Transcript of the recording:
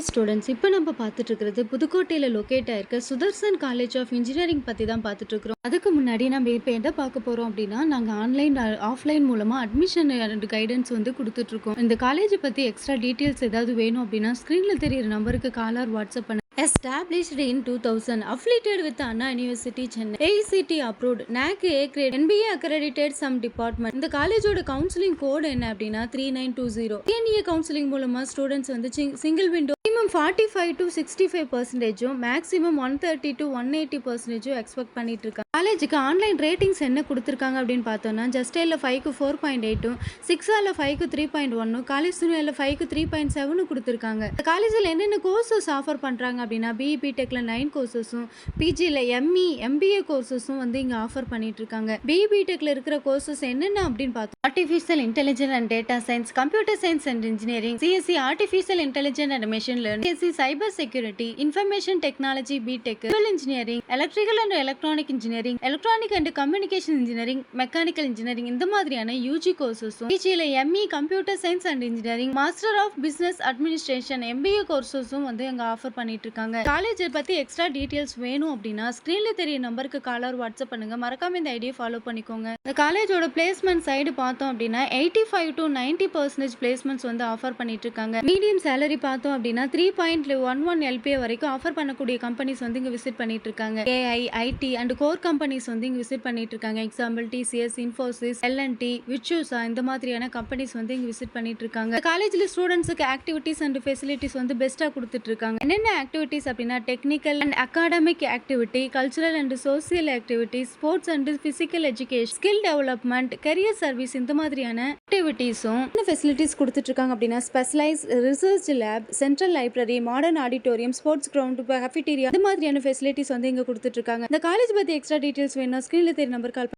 Students இப்போ நம்ம பார்த்துட்டு இருக்கிறது புதுக்கோட்டையில் லொக்கேட் ஆயிருக்க சுதர்சன் காலேஜ் ஆஃப் இன்ஜினியரிங் பற்றி தான் பார்த்துட்டு இருக்கிறோம். அதுக்கு முன்னாடி நம்ம இப்போ என்ன பார்க்க போகிறோம் அப்படின்னா, நாங்கள் ஆன்லைன் ஆஃப்லைன் மூலமாக அட்மிஷன் அண்ட் கைடன்ஸ் வந்து கொடுத்துட்ருக்கோம். இந்த காலேஜை பற்றி எக்ஸ்ட்ரா டீட்டெயில்ஸ் ஏதாவது வேணும் அப்படின்னா ஸ்க்ரீனில் தெரியிற நம்பருக்கு கால் ஆர் வாட்ஸ்அப் பண்ண. Established in 2000, affiliated with Anna University, Chennai, AICT approved, NAC A grade, NBA accredited some department. இந்த காலேஜோட கவுன்சிலிங் கோட் என்ன அப்படின்னா 3920. TNEA கவுன்சிலிங் மூலமா ஸ்டூடெண்ட்ஸ் வந்து single window minimum 45 to 65% maximum 130 to 180% expect பண்ணிட்டு இருக்காங்க. காலேஜுக்கு ஆன்லைன் ரேட்டிங்ஸ் என்ன கொடுத்துருக்காங்க அப்படின்னு பார்த்தோம்னா, ஜஸ்டேல 5க்கு 4.8, 6ஆல 5க்கு 3.1, காலேஜ் துணியில் 5க்கு 3.7 கொடுத்துருக்காங்க. இந்த காலேஜில் என்னென்ன கோர்சஸ் ஆஃபர் பண்ணுறாங்க அப்படின்னா, பிஇ டெக்ல 9 கோர்சஸும், பிஜியில் எம்இ எம்பிஏ கோர்சஸும் வந்து இங்கே ஆஃபர் பண்ணிட்டு இருக்காங்க. பிஇ டெக்ல இருக்கிற கோர்சஸ் என்னென்ன அப்படின்னு பார்த்தோம், artificial intelligence and data science, computer science and engineering, CSC artificial intelligence and machine learning, CSC cyber security, information technology, BTech, civil engineering, electrical and electronic engineering, electronic and communication engineering, mechanical engineering, இந்த மாதிரியான UG கோர்சஸும், பிஜியில் ME computer science and engineering, master of business administration MBA கோர்சஸும் வந்து அங்க offer பண்ணிட்டு இருக்காங்க. College பத்தி எக்ஸ்ட்ரா டீடைல்ஸ் வேணும் அப்படின்னா ஸ்கிரீன்ல தெரிய நம்பருக்கு கால் ஆர் வாட்ஸ்அப் பண்ணுங்க. மறக்காம இந்த ஐடியை ஃபாலோ பண்ணிக்கோங்க. இந்த காலேஜோட பிளேஸ்மெண்ட் சைடு பார்த்தோம் அப்படின்னா 85 to 90% பிளேஸ்மெண்ட்ஸ் வந்து ஆஃபர் பண்ணிட்டு இருக்காங்க. மீடியம் சேலரி பார்த்தோம் அப்படின்னா 3.11 LPA வரைக்கும் ஆஃபர் பண்ணக்கூடிய கம்பெனிஸ் வந்து இங்க விசிட் பண்ணிட்டு இருக்காங்க. AI, IT and core companies வந்து இங்க விசிட் பண்ணிட்டு இருக்காங்க. எக்ஸாம்பிள் டிசிஎஸ், இன்ஃபோசிஸ், எல்என்டி, விச்சுசா, இந்த மாதிரியான கம்பெனிஸ் வந்து இங்க விசிட் பண்ணிட்டு இருக்காங்க. காலேஜ்ல ஸ்டூடெண்ட்ஸ்க்கு ஆக்டிவிட்டிஸ் அண்ட் ஃபெசிலிட்டிஸ் வந்து பெஸ்ட்டா கொடுத்துட்டு இருக்காங்க. என்னென்ன ஆக்டிவிட்டிஸ் அப்படின்னா, technical and academic activity, cultural and social activity, sports and physical education, skill development, career service, இந்த மாதிரியான ஆக்டிவிட்டிஸும் என்ன ஃபெசிலிட்டிஸ் கொடுத்துட்டு இருக்காங்க அப்படின்னா, specialise research lab, central library, modern auditorium, sports ground, cafeteria, இந்த மாதிரியான ஃபெசிலிட்டிஸ் வந்து இங்க கொடுத்துட்டு இருக்காங்க. இந்த காலேஜ் பத்தி எக்ஸ்ட்ரா டீடைல்ஸ் வேணும்னா ஸ்கிரீன்ல தெரிய நம்பர் கால்